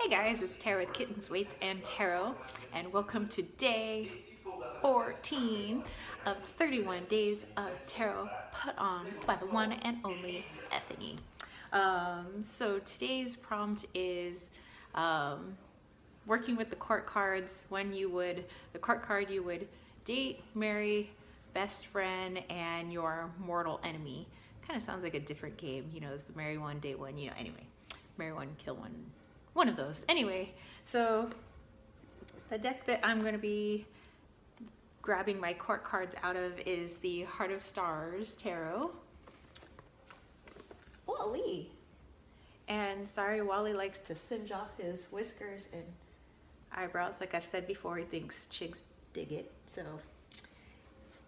Hey guys, it's Tara with Kittens, Weights, and Tarot, and welcome to day 14 of 31 Days of Tarot put on by the one and only Ethany. So today's prompt is working with the court cards. The court card you would date, marry, best friend, and your mortal enemy. Kind of sounds like a different game, it's the marry one, date one, anyway. Marry one, kill one of those. Anyway, so the deck that I'm going to be grabbing my court cards out of is the Heart of Stars Tarot. Wally. And sorry, Wally likes to singe off his whiskers and eyebrows. Like I've said before, he thinks chicks dig it. So,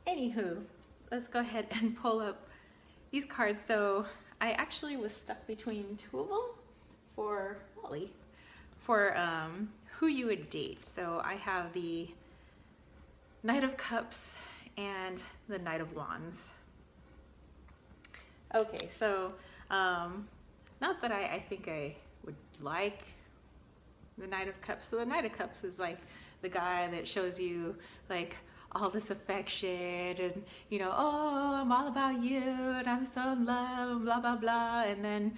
anywho, let's go ahead and pull up these cards. So I actually was stuck between two of them for Wally, for who you would date. So I have the Knight of Cups and the Knight of Wands. Okay, so not that I think I would like the Knight of Cups. So the Knight of Cups is like the guy that shows you like all this affection and oh, I'm all about you and I'm so in love, blah blah blah, and then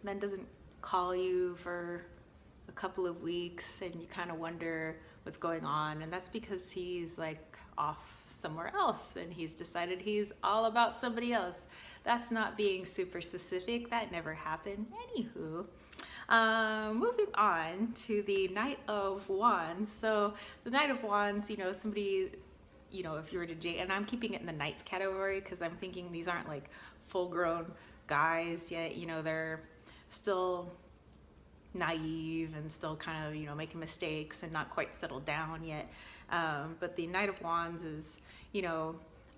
then doesn't call you for a couple of weeks and you kind of wonder what's going on, and that's because he's like off somewhere else and he's decided he's all about somebody else. That's not being super specific, that never happened. Anywho, moving on to the Knight of Wands. So the Knight of Wands, somebody, if you were to date, and I'm keeping it in the Knights category because I'm thinking these aren't like full grown guys yet, they're still naive and still kind of, making mistakes and not quite settled down yet. But the Knight of Wands is,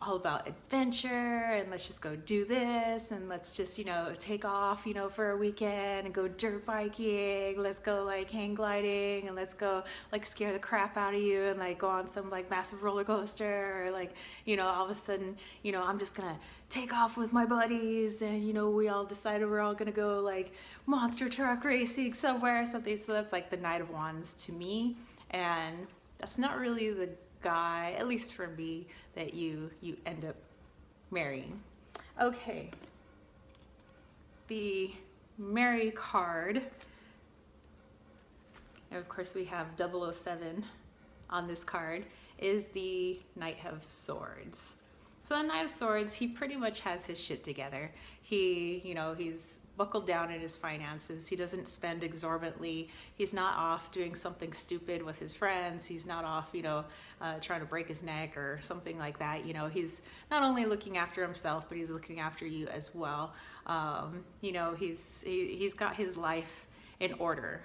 all about adventure and let's just go do this and let's just, take off, for a weekend and go dirt biking. Let's go like hang gliding and let's go like scare the crap out of you and like go on some like massive roller coaster or like, all of a sudden, I'm just gonna take off with my buddies and, we all decided we're all gonna go like monster truck racing somewhere or something. So that's like the Knight of Wands to me, and that's not really the guy, at least for me, that you end up marrying. Okay, the marry card, and of course we have 007 on this card, is the Knight of Swords. So the Knight of Swords, he pretty much has his shit together. He's buckled down in his finances. He doesn't spend exorbitantly. He's not off doing something stupid with his friends. He's not off, trying to break his neck or something like that. He's not only looking after himself, but he's looking after you as well. He's got his life in order.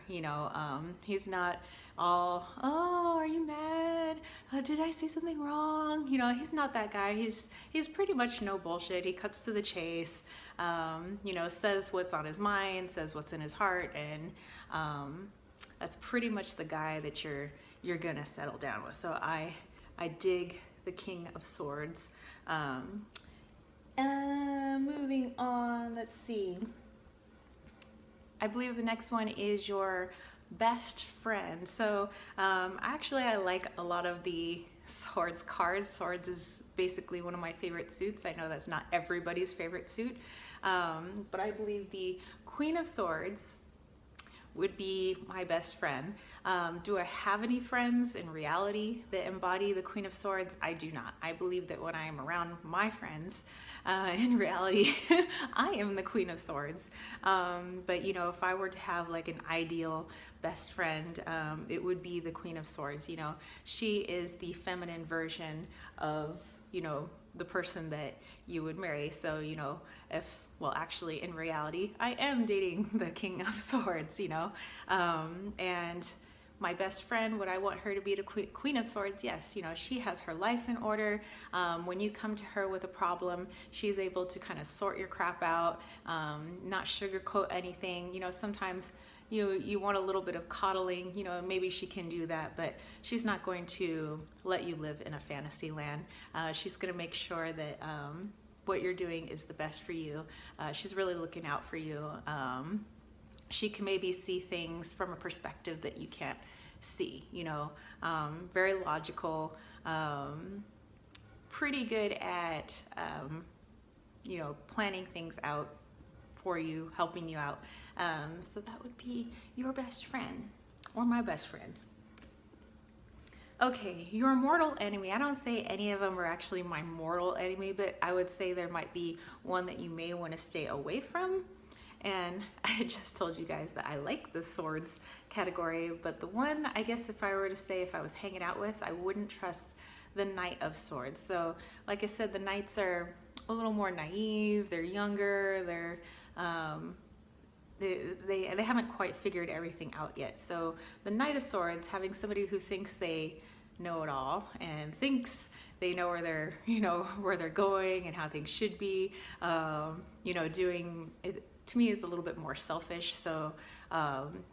He's not all, oh, are you mad? Did I say something wrong? He's not that guy. He's pretty much no bullshit. He cuts to the chase, says what's on his mind, says what's in his heart, and that's pretty much the guy that you're gonna settle down with. So I dig the King of Swords. Moving on, let's see. I believe the next one is your best friend. So actually I like a lot of the Swords cards. Swords is basically one of my favorite suits. I know that's not everybody's favorite suit, but I believe the Queen of Swords would be my best friend. Do I have any friends in reality that embody the Queen of Swords? I do not. I believe that when I am around my friends, in reality, I am the Queen of Swords. But if I were to have like an ideal best friend, it would be the Queen of Swords. She is the feminine version of, the person that you would marry. So, actually in reality, I am dating the King of Swords, and my best friend, would I want her to be the Queen of Swords? Yes, she has her life in order. When you come to her with a problem, she's able to kind of sort your crap out, not sugarcoat anything. Sometimes you want a little bit of coddling, maybe she can do that, but she's not going to let you live in a fantasy land. She's going to make sure that what you're doing is the best for you. She's really looking out for you. she can maybe see things from a perspective that you can't see, you know. Very logical, pretty good at, you know, planning things out for you, helping you out. So that would be your best friend, or my best friend. Okay, your mortal enemy. I don't say any of them are actually my mortal enemy, but I would say there might be one that you may want to stay away from. And I just told you guys that I like the swords category, but the one, I guess if I were to say if I was hanging out with, I wouldn't trust the Knight of Swords. So like I said, the Knights are a little more naive, they're younger, they're they haven't quite figured everything out yet. So the Knight of Swords, having somebody who thinks they know it all and thinks they know where they're, you know, where they're going and how things should be, you know, doing it, to me is a little bit more selfish. So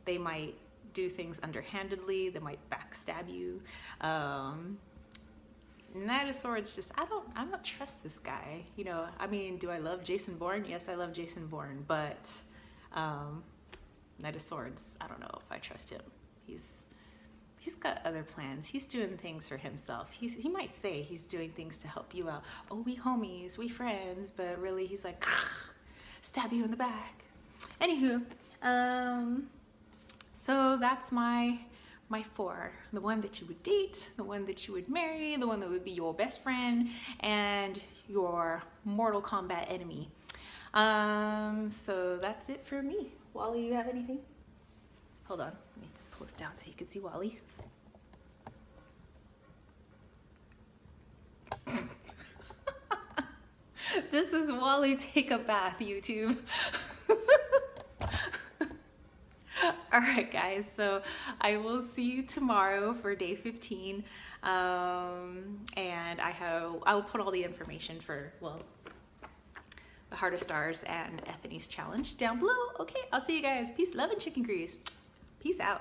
they might do things underhandedly, they might backstab you. Knight of Swords, just I don't trust this guy. You know, I mean, do I love Jason Bourne? Yes, I love Jason Bourne, but Knight of Swords, I don't know if I trust him. He's got other plans. He's doing things for himself. He might say he's doing things to help you out. Oh, we homies, we friends, but really he's like, stab you in the back. Anywho, so that's my four. The one that you would date, the one that you would marry, the one that would be your best friend, and your Mortal Kombat enemy. So that's it for me. Wally, you have anything? Hold on, let me pull this down so you can see Wally. This is Wally Take a Bath, YouTube. All right, guys, so I will see you tomorrow for day 15. And I will put all the information for, well, the Heart of Stars and Ethany's challenge down below. Okay, I'll see you guys. Peace, love, and chicken grease. Peace out.